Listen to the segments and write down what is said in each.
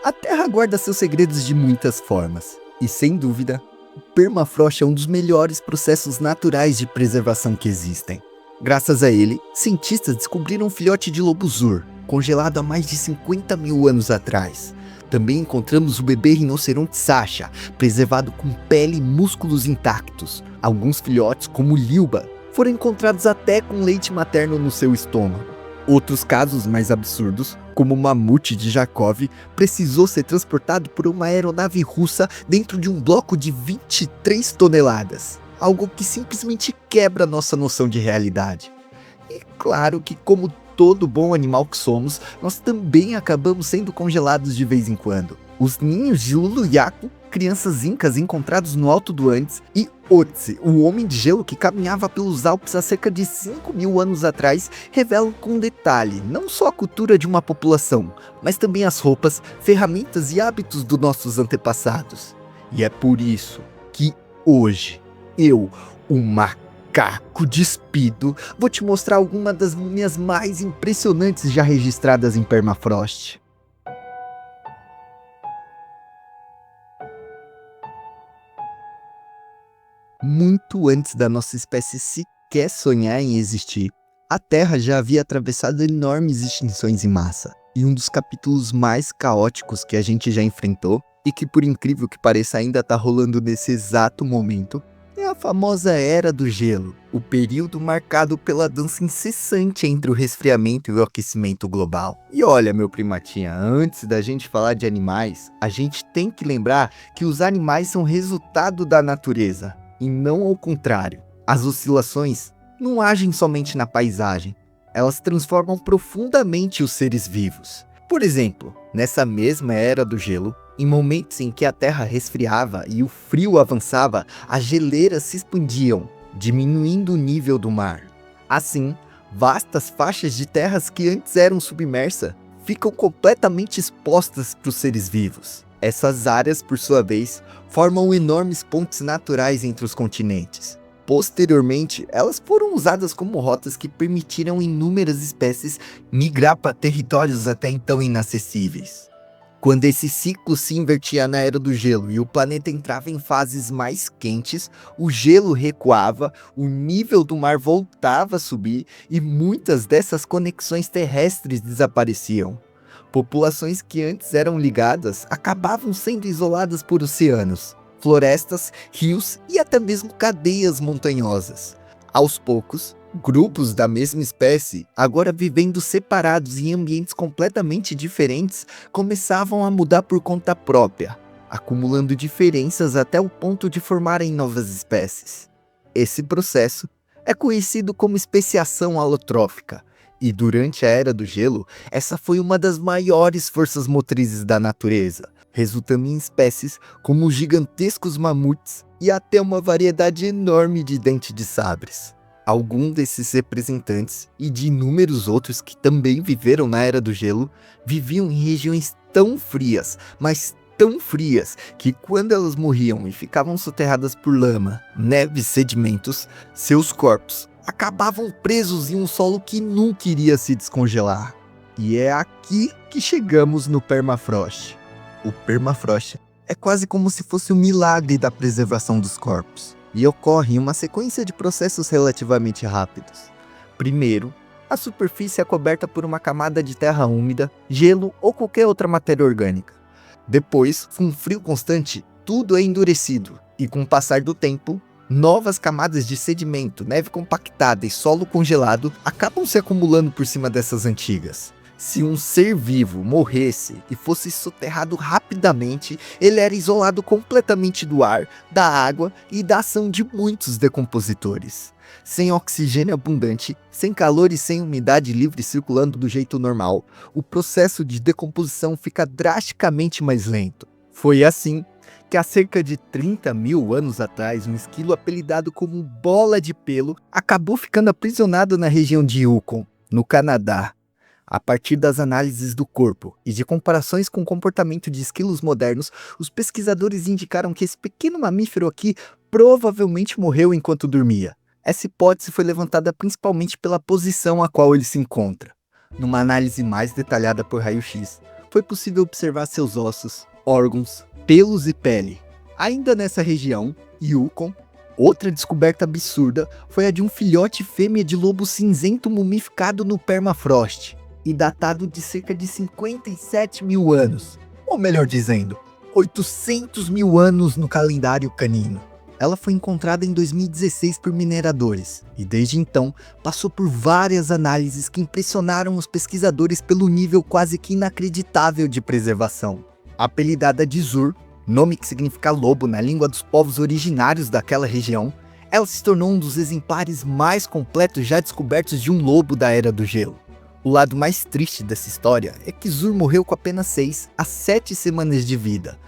A Terra guarda seus segredos de muitas formas, e sem dúvida, o permafrost é um dos melhores processos naturais de preservação que existem. Graças a ele, cientistas descobriram um filhote de lobo-zur, congelado há mais de 50 mil anos atrás. Também encontramos o bebê rinoceronte Sacha, preservado com pele e músculos intactos. Alguns filhotes, como o Lilba, foram encontrados até com leite materno no seu estômago. Outros casos mais absurdos, como o mamute de Jakov, precisou ser transportado por uma aeronave russa dentro de um bloco de 23 toneladas. Algo que simplesmente quebra nossa noção de realidade. E claro que, como todo bom animal que somos, nós também acabamos sendo congelados de vez em quando. Os ninhos de Luluyaku, crianças incas encontrados no Alto do Andes, e Otzi, o homem de gelo que caminhava pelos Alpes há cerca de 5 mil anos atrás, revelam com detalhe não só a cultura de uma população, mas também as roupas, ferramentas e hábitos dos nossos antepassados. E é por isso que hoje, eu, o macaco despido, vou te mostrar algumas das múmias mais impressionantes já registradas em permafrost. Muito antes da nossa espécie sequer sonhar em existir, a Terra já havia atravessado enormes extinções em massa. E um dos capítulos mais caóticos que a gente já enfrentou, e que por incrível que pareça ainda está rolando nesse exato momento, é a famosa Era do Gelo, o período marcado pela dança incessante entre o resfriamento e o aquecimento global. E olha, meu primatinha, antes da gente falar de animais, a gente tem que lembrar que os animais são resultado da natureza, e não ao contrário. As oscilações não agem somente na paisagem, elas transformam profundamente os seres vivos. Por exemplo, nessa mesma Era do Gelo, em momentos em que a Terra resfriava e o frio avançava, as geleiras se expandiam, diminuindo o nível do mar. Assim, vastas faixas de terras que antes eram submersas ficam completamente expostas para os seres vivos. Essas áreas, por sua vez, formam enormes pontes naturais entre os continentes. Posteriormente, elas foram usadas como rotas que permitiram inúmeras espécies migrar para territórios até então inacessíveis. Quando esse ciclo se invertia na Era do Gelo e o planeta entrava em fases mais quentes, o gelo recuava, o nível do mar voltava a subir e muitas dessas conexões terrestres desapareciam. Populações que antes eram ligadas acabavam sendo isoladas por oceanos, florestas, rios e até mesmo cadeias montanhosas. Aos poucos, grupos da mesma espécie, agora vivendo separados em ambientes completamente diferentes, começavam a mudar por conta própria, acumulando diferenças até o ponto de formarem novas espécies. Esse processo é conhecido como especiação alotrófica, e durante a Era do Gelo, essa foi uma das maiores forças motrizes da natureza, resultando em espécies como os gigantescos mamutes e até uma variedade enorme de dente de sabres. Alguns desses representantes, e de inúmeros outros que também viveram na Era do Gelo, viviam em regiões tão frias, mas tão frias, que quando elas morriam e ficavam soterradas por lama, neve e sedimentos, seus corpos acabavam presos em um solo que nunca iria se descongelar. E é aqui que chegamos no permafrost. O permafrost é quase como se fosse um milagre da preservação dos corpos, e ocorre em uma sequência de processos relativamente rápidos. Primeiro, a superfície é coberta por uma camada de terra úmida, gelo ou qualquer outra matéria orgânica. Depois, com frio constante, tudo é endurecido, e com o passar do tempo, novas camadas de sedimento, neve compactada e solo congelado acabam se acumulando por cima dessas antigas. Se um ser vivo morresse e fosse soterrado rapidamente, ele era isolado completamente do ar, da água e da ação de muitos decompositores. Sem oxigênio abundante, sem calor e sem umidade livre circulando do jeito normal, o processo de decomposição fica drasticamente mais lento. Foi assim que há cerca de 30 mil anos atrás, um esquilo apelidado como Bola de Pelo acabou ficando aprisionado na região de Yukon, no Canadá. A partir das análises do corpo e de comparações com o comportamento de esquilos modernos, os pesquisadores indicaram que esse pequeno mamífero aqui provavelmente morreu enquanto dormia. Essa hipótese foi levantada principalmente pela posição a qual ele se encontra. Numa análise mais detalhada por raio-x, foi possível observar seus ossos, órgãos, pelos e pele. Ainda nessa região, Yukon, outra descoberta absurda foi a de um filhote fêmea de lobo cinzento mumificado no permafrost e datado de cerca de 57 mil anos, ou melhor dizendo, 800 mil anos no calendário canino. Ela foi encontrada em 2016 por mineradores e desde então passou por várias análises que impressionaram os pesquisadores pelo nível quase que inacreditável de preservação. Apelidada de Zur, nome que significa lobo na língua dos povos originários daquela região, ela se tornou um dos exemplares mais completos já descobertos de um lobo da Era do Gelo. O lado mais triste dessa história é que Zur morreu com apenas 6 a 7 semanas de vida.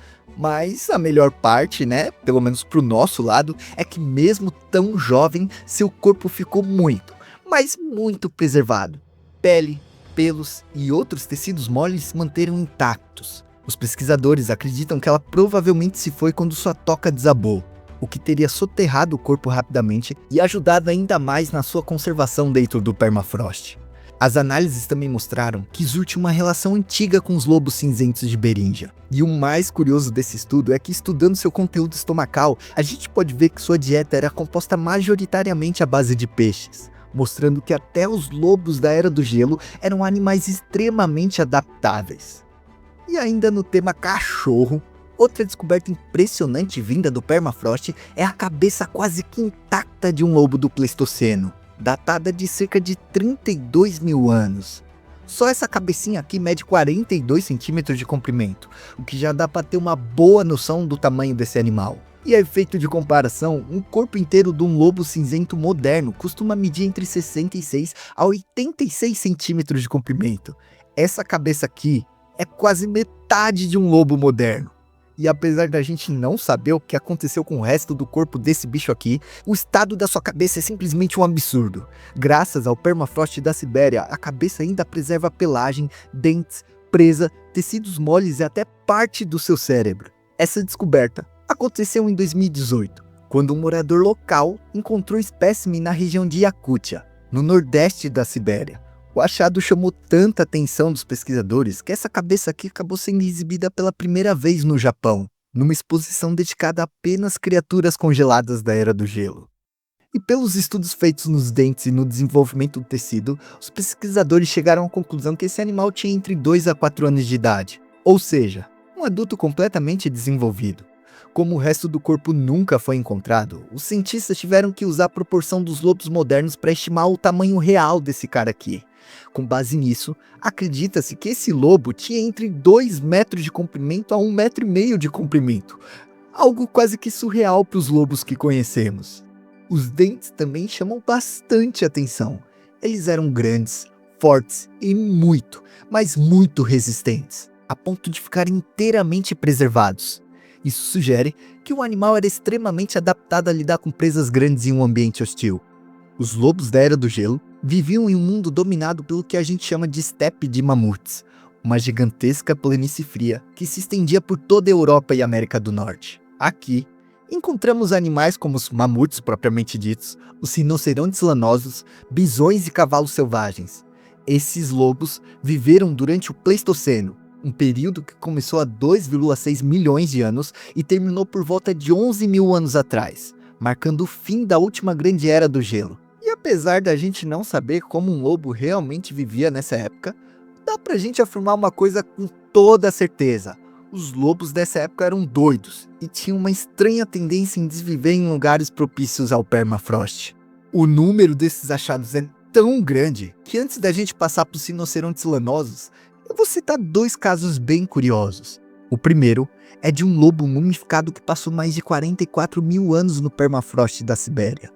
Mas a melhor parte, né, pelo menos pro nosso lado, é que mesmo tão jovem, seu corpo ficou muito, mas muito preservado. Pele, pelos e outros tecidos moles se manteram intactos. Os pesquisadores acreditam que ela provavelmente se foi quando sua toca desabou, o que teria soterrado o corpo rapidamente e ajudado ainda mais na sua conservação dentro do permafrost. As análises também mostraram que Zur tinha uma relação antiga com os lobos cinzentos de Beringia. E o mais curioso desse estudo é que, estudando seu conteúdo estomacal, a gente pode ver que sua dieta era composta majoritariamente à base de peixes, mostrando que até os lobos da Era do Gelo eram animais extremamente adaptáveis. E ainda no tema cachorro, outra descoberta impressionante vinda do permafrost é a cabeça quase que intacta de um lobo do Pleistoceno, datada de cerca de 32 mil anos. Só essa cabecinha aqui mede 42 centímetros de comprimento, o que já dá para ter uma boa noção do tamanho desse animal. E a efeito de comparação, um corpo inteiro de um lobo cinzento moderno costuma medir entre 66 a 86 centímetros de comprimento. Essa cabeça aqui é quase metade de um lobo moderno. E apesar da gente não saber o que aconteceu com o resto do corpo desse bicho aqui, o estado da sua cabeça é simplesmente um absurdo. Graças ao permafrost da Sibéria, a cabeça ainda preserva pelagem, dentes, presa, tecidos moles e até parte do seu cérebro. Essa descoberta aconteceu em 2018, quando um morador local encontrou espécime na região de Yakutia, no nordeste da Sibéria. O achado chamou tanta atenção dos pesquisadores que essa cabeça aqui acabou sendo exibida pela primeira vez no Japão, numa exposição dedicada a apenas criaturas congeladas da Era do Gelo. E pelos estudos feitos nos dentes e no desenvolvimento do tecido, os pesquisadores chegaram à conclusão que esse animal tinha entre 2 a 4 anos de idade, ou seja, um adulto completamente desenvolvido. Como o resto do corpo nunca foi encontrado, os cientistas tiveram que usar a proporção dos lobos modernos para estimar o tamanho real desse cara aqui. Com base nisso, acredita-se que esse lobo tinha entre 2 metros de comprimento a 1,5 metro de comprimento, algo quase que surreal para os lobos que conhecemos. Os dentes também chamam bastante atenção. Eles eram grandes, fortes e muito, mas muito resistentes, a ponto de ficarem inteiramente preservados. Isso sugere que o animal era extremamente adaptado a lidar com presas grandes em um ambiente hostil. Os lobos da Era do Gelo viviam em um mundo dominado pelo que a gente chama de estepe de mamutes, uma gigantesca planície fria que se estendia por toda a Europa e América do Norte. Aqui, encontramos animais como os mamutes propriamente ditos, os rinocerontes lanosos, bisões e cavalos selvagens. Esses lobos viveram durante o Pleistoceno, um período que começou há 2,6 milhões de anos e terminou por volta de 11 mil anos atrás, marcando o fim da última grande Era do Gelo. E apesar da gente não saber como um lobo realmente vivia nessa época, dá pra gente afirmar uma coisa com toda certeza: os lobos dessa época eram doidos e tinham uma estranha tendência em desviver em lugares propícios ao permafrost. O número desses achados é tão grande que antes da gente passar para os rinocerontes lanosos, eu vou citar 2 casos bem curiosos. O primeiro é de um lobo mumificado que passou mais de 44 mil anos no permafrost da Sibéria.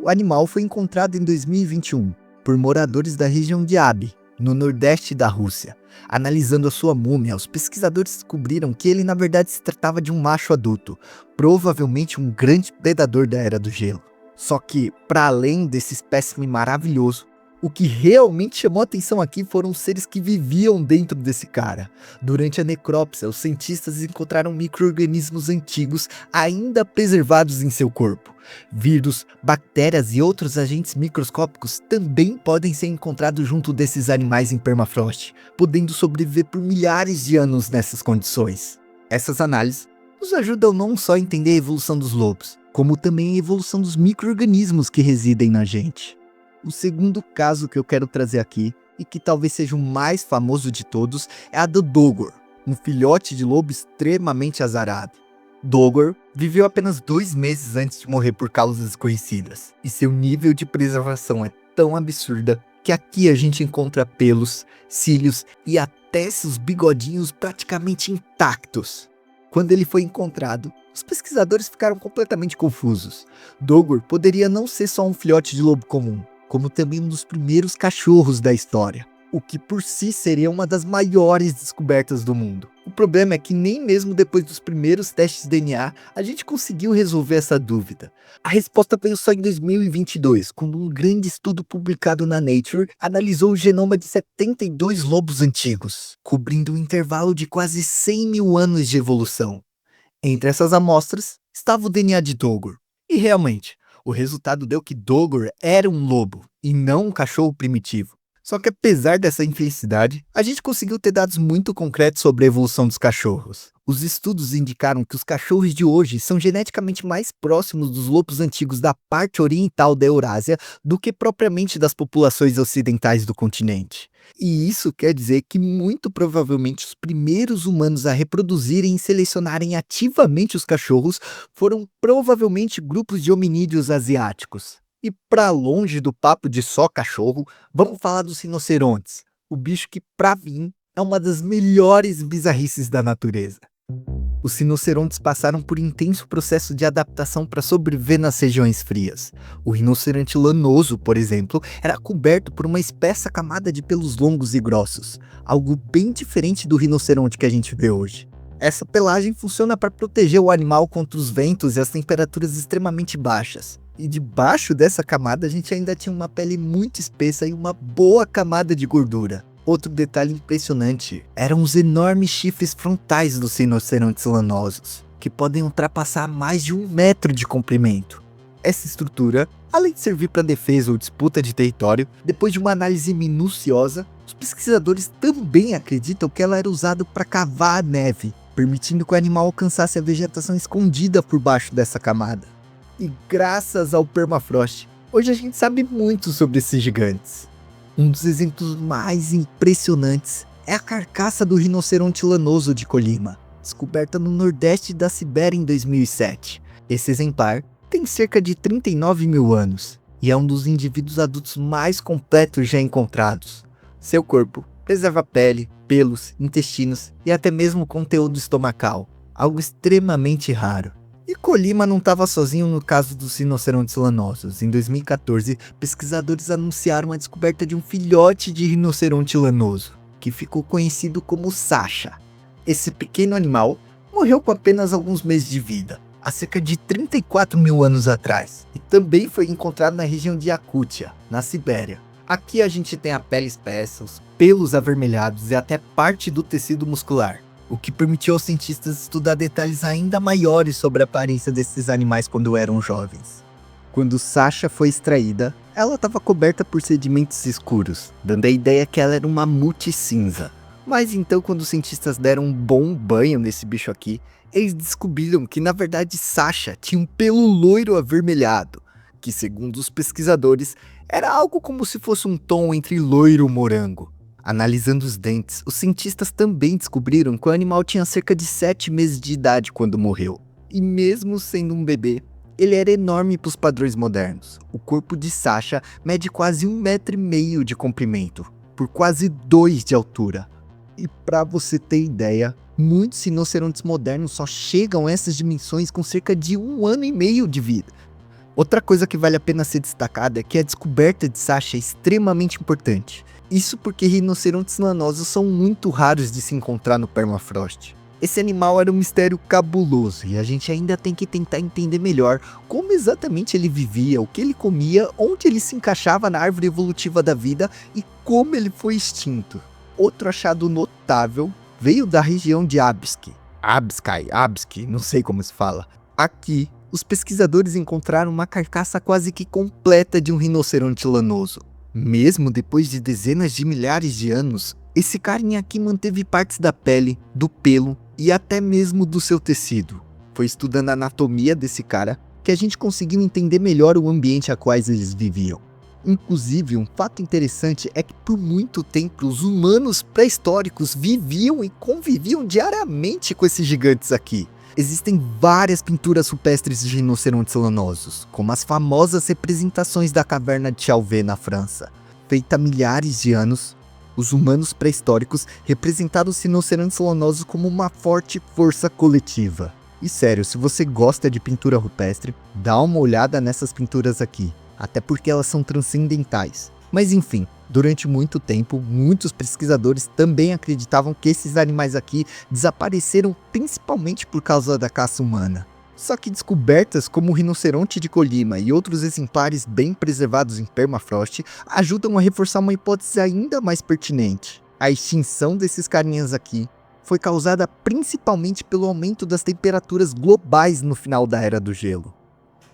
O animal foi encontrado em 2021 por moradores da região de Abi, no nordeste da Rússia. Analisando a sua múmia, os pesquisadores descobriram que ele na verdade se tratava de um macho adulto, provavelmente um grande predador da Era do Gelo. Só que, para além desse espécime maravilhoso, O que realmente chamou a atenção aqui foram os seres que viviam dentro desse cara. Durante a necrópsia, os cientistas encontraram micro-organismos antigos ainda preservados em seu corpo. Vírus, bactérias e outros agentes microscópicos também podem ser encontrados junto desses animais em permafrost, podendo sobreviver por milhares de anos nessas condições. Essas análises nos ajudam não só a entender a evolução dos lobos, como também a evolução dos micro-organismos que residem na gente. O segundo caso que eu quero trazer aqui, e que talvez seja o mais famoso de todos, é a do Dogor, um filhote de lobo extremamente azarado. Dogor viveu apenas 2 meses antes de morrer por causas desconhecidas, e seu nível de preservação é tão absurda que aqui a gente encontra pelos, cílios e até seus bigodinhos praticamente intactos. Quando ele foi encontrado, os pesquisadores ficaram completamente confusos. Dogor poderia não ser só um filhote de lobo comum, como também um dos primeiros cachorros da história, o que por si seria uma das maiores descobertas do mundo. O problema é que nem mesmo depois dos primeiros testes de DNA, a gente conseguiu resolver essa dúvida. A resposta veio só em 2022, quando um grande estudo publicado na Nature analisou o genoma de 72 lobos antigos, cobrindo um intervalo de quase 100 mil anos de evolução. Entre essas amostras estava o DNA de Dogor, e realmente, o resultado deu que Dogor era um lobo, e não um cachorro primitivo. Só que apesar dessa infelicidade, a gente conseguiu ter dados muito concretos sobre a evolução dos cachorros. Os estudos indicaram que os cachorros de hoje são geneticamente mais próximos dos lobos antigos da parte oriental da Eurásia do que propriamente das populações ocidentais do continente. E isso quer dizer que muito provavelmente os primeiros humanos a reproduzirem e selecionarem ativamente os cachorros foram provavelmente grupos de hominídeos asiáticos. E para longe do papo de só cachorro, vamos falar dos rinocerontes, o bicho que pra mim é uma das melhores bizarrices da natureza. Os rinocerontes passaram por intenso processo de adaptação para sobreviver nas regiões frias. O rinoceronte lanoso, por exemplo, era coberto por uma espessa camada de pelos longos e grossos, algo bem diferente do rinoceronte que a gente vê hoje. Essa pelagem funciona para proteger o animal contra os ventos e as temperaturas extremamente baixas. E debaixo dessa camada a gente ainda tinha uma pele muito espessa e uma boa camada de gordura. Outro detalhe impressionante eram os enormes chifres frontais dos rinocerontes lanosos, que podem ultrapassar mais de 1 metro de comprimento. Essa estrutura, além de servir para defesa ou disputa de território, depois de uma análise minuciosa, os pesquisadores também acreditam que ela era usada para cavar a neve, permitindo que o animal alcançasse a vegetação escondida por baixo dessa camada. E graças ao permafrost, hoje a gente sabe muito sobre esses gigantes. Um dos exemplos mais impressionantes é a carcaça do rinoceronte lanoso de Colima, descoberta no nordeste da Sibéria em 2007. Esse exemplar tem cerca de 39 mil anos e é um dos indivíduos adultos mais completos já encontrados. Seu corpo preserva pele, pelos, intestinos e até mesmo conteúdo estomacal, algo extremamente raro. E Colima não estava sozinho no caso dos rinocerontes lanosos. Em 2014, pesquisadores anunciaram a descoberta de um filhote de rinoceronte lanoso, que ficou conhecido como Sasha. Esse pequeno animal morreu com apenas alguns meses de vida, há cerca de 34 mil anos atrás, e também foi encontrado na região de Yakutia, na Sibéria. Aqui a gente tem a pele espessa, os pelos avermelhados e até parte do tecido muscular, o que permitiu aos cientistas estudar detalhes ainda maiores sobre a aparência desses animais quando eram jovens. Quando Sasha foi extraída, ela estava coberta por sedimentos escuros, dando a ideia que ela era um mamute cinza. Mas então, quando os cientistas deram um bom banho nesse bicho aqui, eles descobriram que na verdade Sasha tinha um pelo loiro avermelhado, que segundo os pesquisadores, era algo como se fosse um tom entre loiro e morango. Analisando os dentes, os cientistas também descobriram que o animal tinha cerca de 7 meses de idade quando morreu. E mesmo sendo um bebê, ele era enorme para os padrões modernos. O corpo de Sasha mede quase 1,5 metro de comprimento, por quase 2 de altura. E para você ter ideia, muitos rinocerontes modernos só chegam a essas dimensões com cerca de 1 ano e meio de vida. Outra coisa que vale a pena ser destacada é que a descoberta de Sasha é extremamente importante. Isso porque rinocerontes lanosos são muito raros de se encontrar no permafrost. Esse animal era um mistério cabuloso e a gente ainda tem que tentar entender melhor como exatamente ele vivia, o que ele comia, onde ele se encaixava na árvore evolutiva da vida e como ele foi extinto. Outro achado notável veio da região de Absky, não sei como se fala. Aqui, os pesquisadores encontraram uma carcaça quase que completa de um rinoceronte lanoso. Mesmo depois de dezenas de milhares de anos, esse carinha aqui manteve partes da pele, do pelo e até mesmo do seu tecido. Foi estudando a anatomia desse cara que a gente conseguiu entender melhor o ambiente a quais eles viviam. Inclusive, um fato interessante é que por muito tempo os humanos pré-históricos viviam e conviviam diariamente com esses gigantes aqui. Existem várias pinturas rupestres de rinocerontes lanosos, como as famosas representações da caverna de Chauvet na França. Feita há milhares de anos, os humanos pré-históricos representaram os rinocerontes lanosos como uma forte força coletiva. E sério, se você gosta de pintura rupestre, dá uma olhada nessas pinturas aqui, até porque elas são transcendentais. Mas enfim, durante muito tempo, muitos pesquisadores também acreditavam que esses animais aqui desapareceram principalmente por causa da caça humana. Só que descobertas como o rinoceronte de Colima e outros exemplares bem preservados em permafrost ajudam a reforçar uma hipótese ainda mais pertinente. A extinção desses carinhas aqui foi causada principalmente pelo aumento das temperaturas globais no final da Era do Gelo.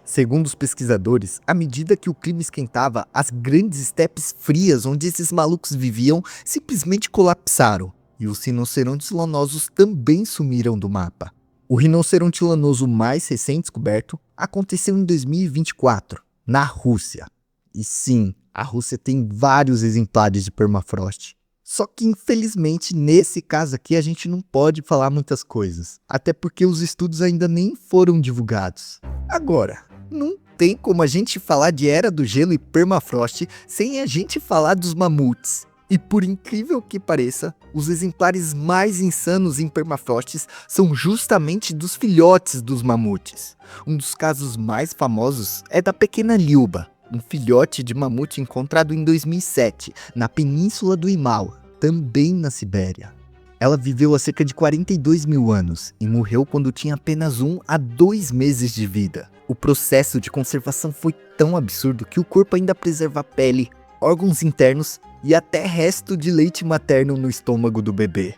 Segundo os pesquisadores, à medida que o clima esquentava, as grandes estepes frias onde esses malucos viviam simplesmente colapsaram, e os rinocerontes lanosos também sumiram do mapa. O rinoceronte lanoso mais recém descoberto aconteceu em 2024, na Rússia. E sim, a Rússia tem vários exemplares de permafrost. Só que infelizmente nesse caso aqui a gente não pode falar muitas coisas, até porque os estudos ainda nem foram divulgados. Agora, não tem como a gente falar de Era do Gelo e permafrost sem a gente falar dos mamutes. E por incrível que pareça, os exemplares mais insanos em permafrost são justamente dos filhotes dos mamutes. Um dos casos mais famosos é da pequena Liuba, um filhote de mamute encontrado em 2007, na península do Himalaya, também na Sibéria. Ela viveu há cerca de 42 mil anos e morreu quando tinha apenas 1 a 2 meses de vida. O processo de conservação foi tão absurdo que o corpo ainda preserva a pele, órgãos internos e até resto de leite materno no estômago do bebê.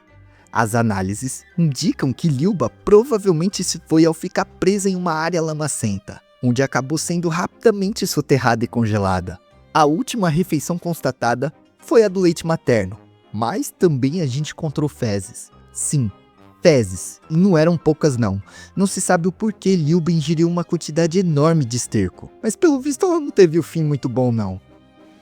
As análises indicam que Liuba provavelmente se foi ao ficar presa em uma área lamacenta, onde acabou sendo rapidamente soterrada e congelada. A última refeição constatada foi a do leite materno, mas também a gente encontrou fezes. Sim, fezes, e não eram poucas não. Não se sabe o porquê Liuba ingeriu uma quantidade enorme de esterco, mas pelo visto ela não teve o fim muito bom não.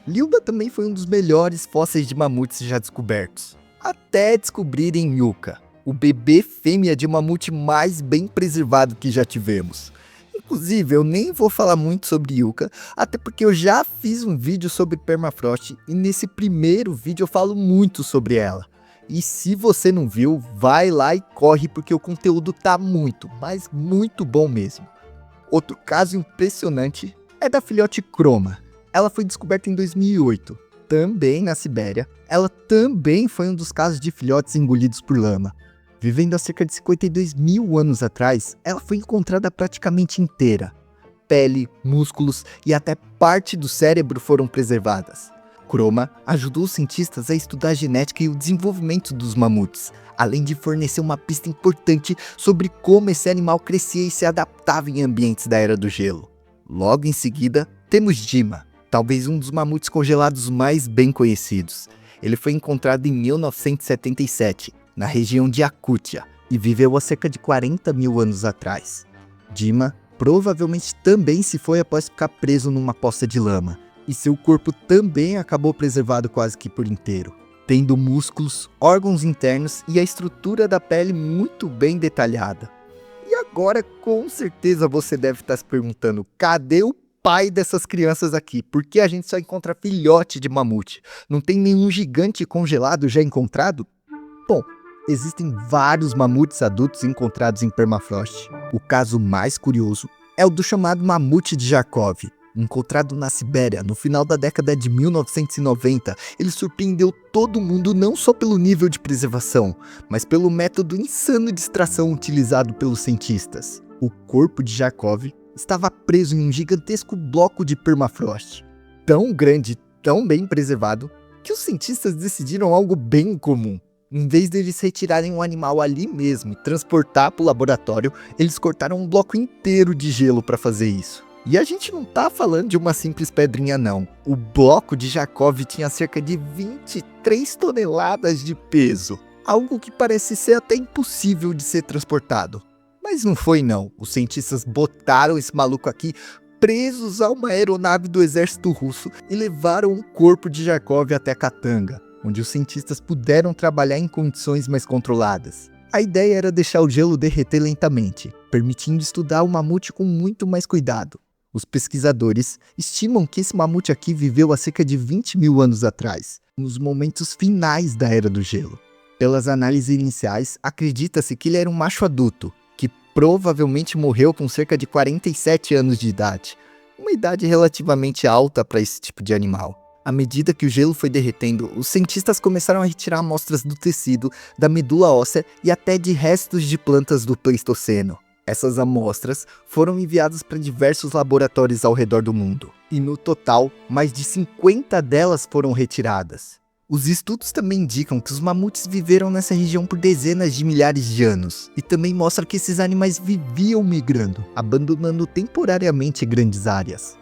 Liuba também foi um dos melhores fósseis de mamutes já descobertos, até descobrirem Yucca, o bebê fêmea de mamute mais bem preservado que já tivemos. Inclusive, eu nem vou falar muito sobre Yucca, até porque eu já fiz um vídeo sobre permafrost e nesse primeiro vídeo eu falo muito sobre ela. E se você não viu, vai lá e corre porque o conteúdo tá muito, mas muito bom mesmo. Outro caso impressionante é da filhote Croma. Ela foi descoberta em 2008, também na Sibéria. Ela também foi um dos casos de filhotes engolidos por lama. Vivendo há cerca de 52 mil anos atrás, ela foi encontrada praticamente inteira. Pele, músculos e até parte do cérebro foram preservadas. Croma ajudou os cientistas a estudar a genética e o desenvolvimento dos mamutes, além de fornecer uma pista importante sobre como esse animal crescia e se adaptava em ambientes da Era do Gelo. Logo em seguida, temos Dima, talvez um dos mamutes congelados mais bem conhecidos. Ele foi encontrado em 1977, na região de Yakutia, e viveu há cerca de 40 mil anos atrás. Dima provavelmente também se foi após ficar preso numa poça de lama, e seu corpo também acabou preservado quase que por inteiro, tendo músculos, órgãos internos e a estrutura da pele muito bem detalhada. E agora com certeza você deve estar se perguntando, cadê o pai dessas crianças aqui? Por que a gente só encontra filhote de mamute? Não tem nenhum gigante congelado já encontrado? Bom, existem vários mamutes adultos encontrados em permafrost. O caso mais curioso é o do chamado mamute de Jarkov, Encontrado na Sibéria no final da década de 1990, ele surpreendeu todo mundo não só pelo nível de preservação, mas pelo método insano de extração utilizado pelos cientistas. O corpo de Jakov estava preso em um gigantesco bloco de permafrost, tão grande, tão bem preservado, que os cientistas decidiram algo bem incomum. Em vez deles retirarem o animal ali mesmo e transportar para o laboratório, eles cortaram um bloco inteiro de gelo para fazer isso. E a gente não tá falando de uma simples pedrinha não. O bloco de Jakov tinha cerca de 23 toneladas de peso, algo que parece ser até impossível de ser transportado. Mas não foi não, os cientistas botaram esse maluco aqui presos a uma aeronave do exército russo e levaram o corpo de Jakov até Khatanga, onde os cientistas puderam trabalhar em condições mais controladas. A ideia era deixar o gelo derreter lentamente, permitindo estudar o mamute com muito mais cuidado. Os pesquisadores estimam que esse mamute aqui viveu há cerca de 20 mil anos atrás, nos momentos finais da Era do Gelo. Pelas análises iniciais, acredita-se que ele era um macho adulto, que provavelmente morreu com cerca de 47 anos de idade, uma idade relativamente alta para esse tipo de animal. À medida que o gelo foi derretendo, os cientistas começaram a retirar amostras do tecido, da medula óssea e até de restos de plantas do Pleistoceno. Essas amostras foram enviadas para diversos laboratórios ao redor do mundo, e no total, mais de 50 delas foram retiradas. Os estudos também indicam que os mamutes viveram nessa região por dezenas de milhares de anos, e também mostram que esses animais viviam migrando, abandonando temporariamente grandes áreas.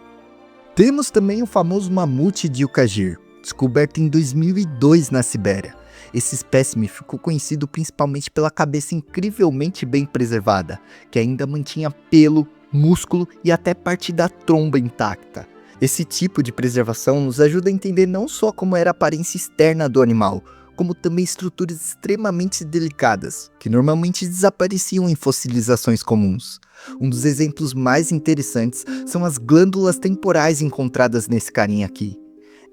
Temos também o famoso mamute de Ukagir, descoberto em 2002 na Sibéria. Esse espécime ficou conhecido principalmente pela cabeça incrivelmente bem preservada, que ainda mantinha pelo, músculo e até parte da tromba intacta. Esse tipo de preservação nos ajuda a entender não só como era a aparência externa do animal, como também estruturas extremamente delicadas, que normalmente desapareciam em fossilizações comuns. Um dos exemplos mais interessantes são as glândulas temporais encontradas nesse carinha aqui.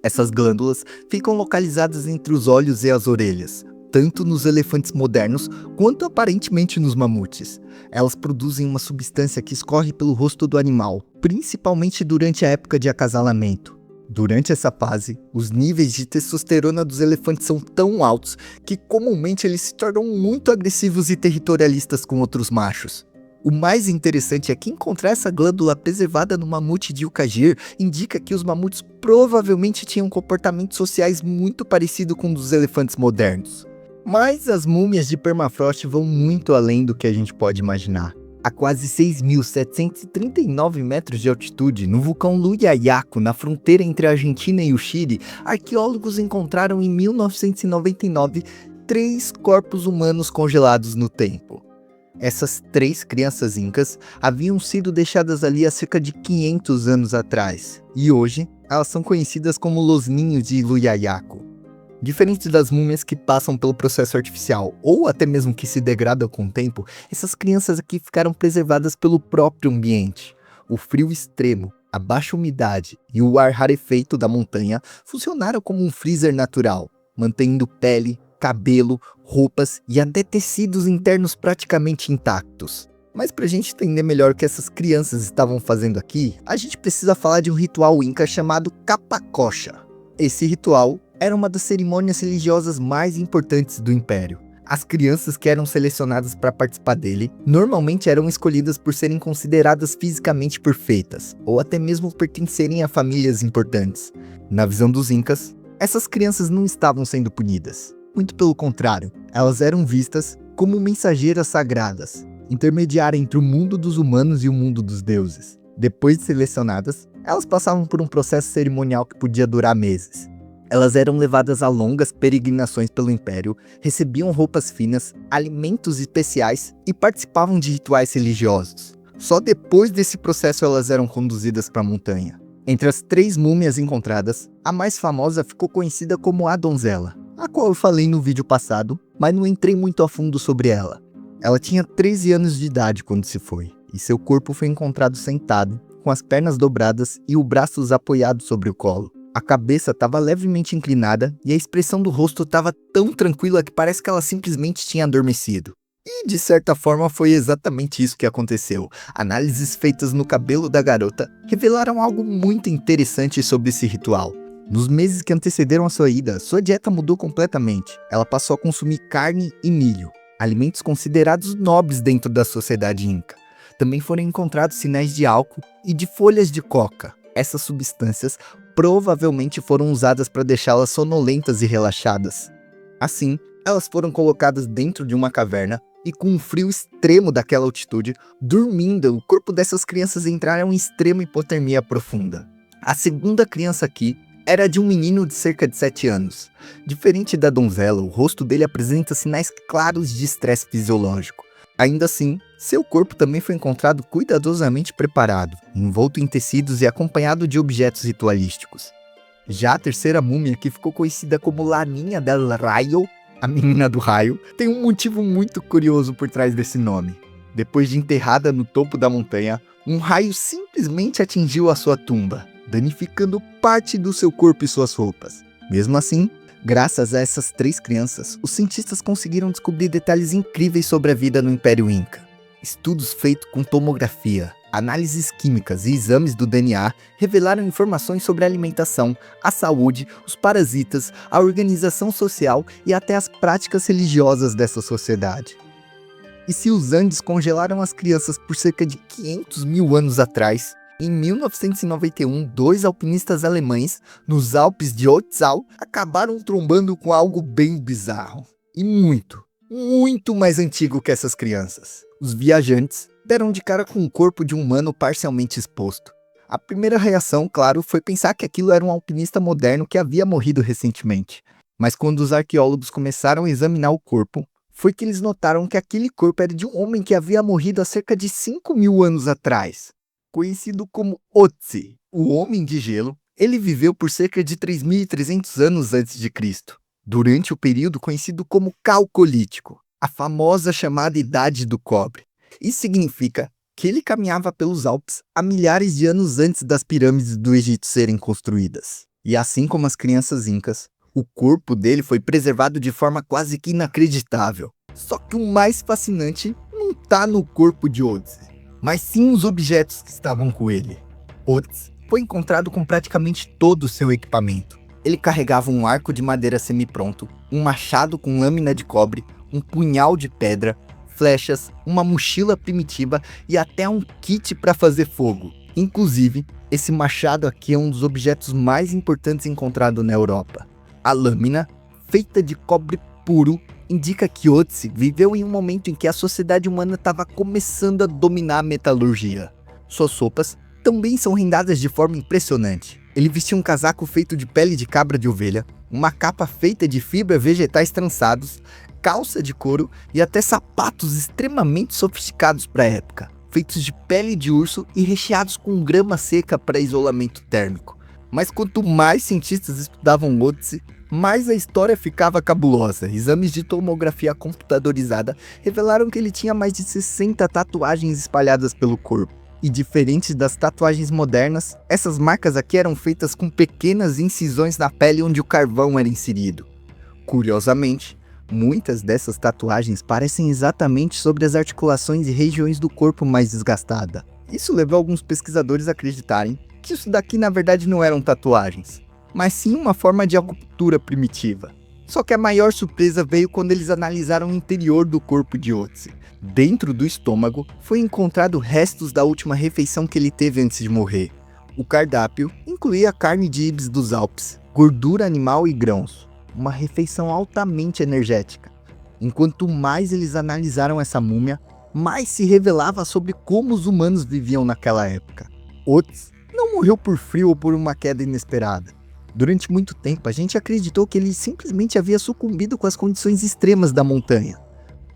Essas glândulas ficam localizadas entre os olhos e as orelhas, tanto nos elefantes modernos quanto aparentemente nos mamutes. Elas produzem uma substância que escorre pelo rosto do animal, principalmente durante a época de acasalamento. Durante essa fase, os níveis de testosterona dos elefantes são tão altos que comumente eles se tornam muito agressivos e territorialistas com outros machos. O mais interessante é que encontrar essa glândula preservada no mamute de Ukagir indica que os mamutes provavelmente tinham comportamentos sociais muito parecidos com os dos elefantes modernos. Mas as múmias de permafrost vão muito além do que a gente pode imaginar. A quase 6.739 metros de altitude, no vulcão Luyaiaco, na fronteira entre a Argentina e o Chile, arqueólogos encontraram em 1999 3 corpos humanos congelados no tempo. Essas 3 crianças incas haviam sido deixadas ali há cerca de 500 anos atrás, e hoje elas são conhecidas como Los Ninhos de Luyaiaco. Diferente das múmias que passam pelo processo artificial, ou até mesmo que se degradam com o tempo, essas crianças aqui ficaram preservadas pelo próprio ambiente. O frio extremo, a baixa umidade e o ar rarefeito da montanha funcionaram como um freezer natural, mantendo pele, cabelo, roupas e até tecidos internos praticamente intactos. Mas para a gente entender melhor o que essas crianças estavam fazendo aqui, a gente precisa falar de um ritual inca chamado Capacocha. Esse ritual era uma das cerimônias religiosas mais importantes do Império. As crianças que eram selecionadas para participar dele, normalmente eram escolhidas por serem consideradas fisicamente perfeitas, ou até mesmo pertencerem a famílias importantes. Na visão dos incas, essas crianças não estavam sendo punidas. Muito pelo contrário, elas eram vistas como mensageiras sagradas, intermediárias entre o mundo dos humanos e o mundo dos deuses. Depois de selecionadas, elas passavam por um processo cerimonial que podia durar meses. Elas eram levadas a longas peregrinações pelo Império, recebiam roupas finas, alimentos especiais e participavam de rituais religiosos. Só depois desse processo elas eram conduzidas para a montanha. Entre as 3 múmias encontradas, a mais famosa ficou conhecida como a Donzela, a qual eu falei no vídeo passado, mas não entrei muito a fundo sobre ela. Ela tinha 13 anos de idade quando se foi, e seu corpo foi encontrado sentado, com as pernas dobradas e os braços apoiados sobre o colo. A cabeça estava levemente inclinada e a expressão do rosto estava tão tranquila que parece que ela simplesmente tinha adormecido. E de certa forma foi exatamente isso que aconteceu. Análises feitas no cabelo da garota revelaram algo muito interessante sobre esse ritual. Nos meses que antecederam a sua ida, sua dieta mudou completamente. Ela passou a consumir carne e milho, alimentos considerados nobres dentro da sociedade inca. Também foram encontrados sinais de álcool e de folhas de coca. Essas substâncias provavelmente foram usadas para deixá-las sonolentas e relaxadas. Assim, elas foram colocadas dentro de uma caverna e, com um frio extremo daquela altitude, dormindo, o corpo dessas crianças entraram em extrema hipotermia profunda. A segunda criança aqui era de um menino de cerca de 7 anos. Diferente da donzela, o rosto dele apresenta sinais claros de estresse fisiológico. Ainda assim, seu corpo também foi encontrado cuidadosamente preparado, envolto em tecidos e acompanhado de objetos ritualísticos. Já a terceira múmia, que ficou conhecida como La Niña del Rayo, a menina do raio, tem um motivo muito curioso por trás desse nome. Depois de enterrada no topo da montanha, um raio simplesmente atingiu a sua tumba, danificando parte do seu corpo e suas roupas. Mesmo assim, graças a essas 3 crianças, os cientistas conseguiram descobrir detalhes incríveis sobre a vida no Império Inca. Estudos feitos com tomografia, análises químicas e exames do DNA revelaram informações sobre a alimentação, a saúde, os parasitas, a organização social e até as práticas religiosas dessa sociedade. E se os Andes congelaram as crianças por cerca de 500 mil anos atrás, em 1991, 2 alpinistas alemães, nos Alpes de Ötztal, acabaram trombando com algo bem bizarro. E muito mais antigo que essas crianças. Os viajantes deram de cara com o corpo de um humano parcialmente exposto. A primeira reação, claro, foi pensar que aquilo era um alpinista moderno que havia morrido recentemente. Mas quando os arqueólogos começaram a examinar o corpo, foi que eles notaram que aquele corpo era de um homem que havia morrido há cerca de 5 mil anos atrás. Conhecido como Otzi, o Homem de Gelo, ele viveu por cerca de 3.300 anos antes de Cristo, durante o período conhecido como Calcolítico, a famosa chamada Idade do Cobre. Isso significa que ele caminhava pelos Alpes há milhares de anos antes das pirâmides do Egito serem construídas. E assim como as crianças incas, o corpo dele foi preservado de forma quase que inacreditável. Só que o mais fascinante não está no corpo de Otzi, mas sim os objetos que estavam com ele. Otzi foi encontrado com praticamente todo o seu equipamento. Ele carregava um arco de madeira semi-pronto, um machado com lâmina de cobre, um punhal de pedra, flechas, uma mochila primitiva e até um kit para fazer fogo. Inclusive, esse machado aqui é um dos objetos mais importantes encontrados na Europa. A lâmina, feita de cobre puro, indica que Otzi viveu em um momento em que a sociedade humana estava começando a dominar a metalurgia. Suas roupas também são rendadas de forma impressionante. Ele vestia um casaco feito de pele de cabra de ovelha, uma capa feita de fibra vegetais trançados, calça de couro e até sapatos extremamente sofisticados para a época, feitos de pele de urso e recheados com grama seca para isolamento térmico. Mas quanto mais cientistas estudavam Otzi, mais a história ficava cabulosa. Exames de tomografia computadorizada revelaram que ele tinha mais de 60 tatuagens espalhadas pelo corpo. E diferente das tatuagens modernas, essas marcas aqui eram feitas com pequenas incisões na pele onde o carvão era inserido. Curiosamente, muitas dessas tatuagens parecem exatamente sobre as articulações e regiões do corpo mais desgastada. Isso levou alguns pesquisadores a acreditarem que isso daqui na verdade não eram tatuagens, mas sim uma forma de acupuntura primitiva. Só que a maior surpresa veio quando eles analisaram o interior do corpo de Otzi. Dentro do estômago foi encontrado restos da última refeição que ele teve antes de morrer. O cardápio incluía carne de ibis dos Alpes, gordura animal e grãos, uma refeição altamente energética. Enquanto mais eles analisaram essa múmia, mais se revelava sobre como os humanos viviam naquela época. Otzi não morreu por frio ou por uma queda inesperada. Durante muito tempo, a gente acreditou que ele simplesmente havia sucumbido com as condições extremas da montanha.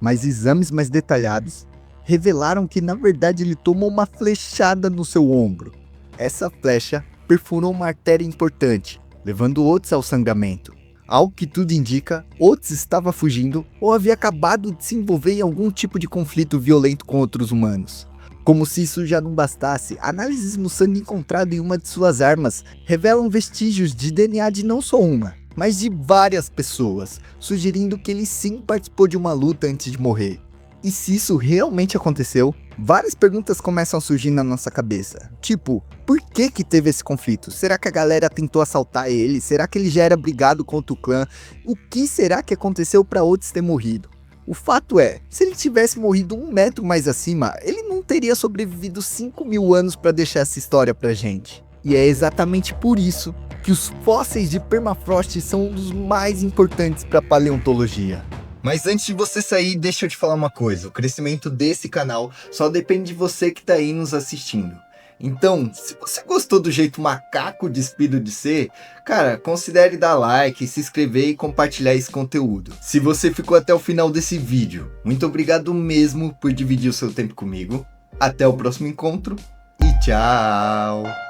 Mas exames mais detalhados revelaram que, na verdade, ele tomou uma flechada no seu ombro. Essa flecha perfurou uma artéria importante, levando Otzi ao sangramento. Ao que tudo indica, Otzi estava fugindo ou havia acabado de se envolver em algum tipo de conflito violento com outros humanos. Como se isso já não bastasse, análises no sangue encontrado em uma de suas armas revelam vestígios de DNA de não só uma, mas de várias pessoas, sugerindo que ele sim participou de uma luta antes de morrer. E se isso realmente aconteceu, várias perguntas começam a surgir na nossa cabeça. Tipo, por que teve esse conflito? Será que a galera tentou assaltar ele? Será que ele já era brigado contra o clã? O que será que aconteceu para Otis ter morrido? O fato é, se ele tivesse morrido 1 metro mais acima, ele não teria sobrevivido 5.000 anos para deixar essa história pra gente. E é exatamente por isso que os fósseis de permafrost são um dos mais importantes para paleontologia. Mas antes de você sair, deixa eu te falar uma coisa. O crescimento desse canal só depende de você que tá aí nos assistindo. Então, se você gostou do jeito macaco despido de ser, cara, considere dar like, se inscrever e compartilhar esse conteúdo. Se você ficou até o final desse vídeo, muito obrigado mesmo por dividir o seu tempo comigo. Até o próximo encontro e tchau!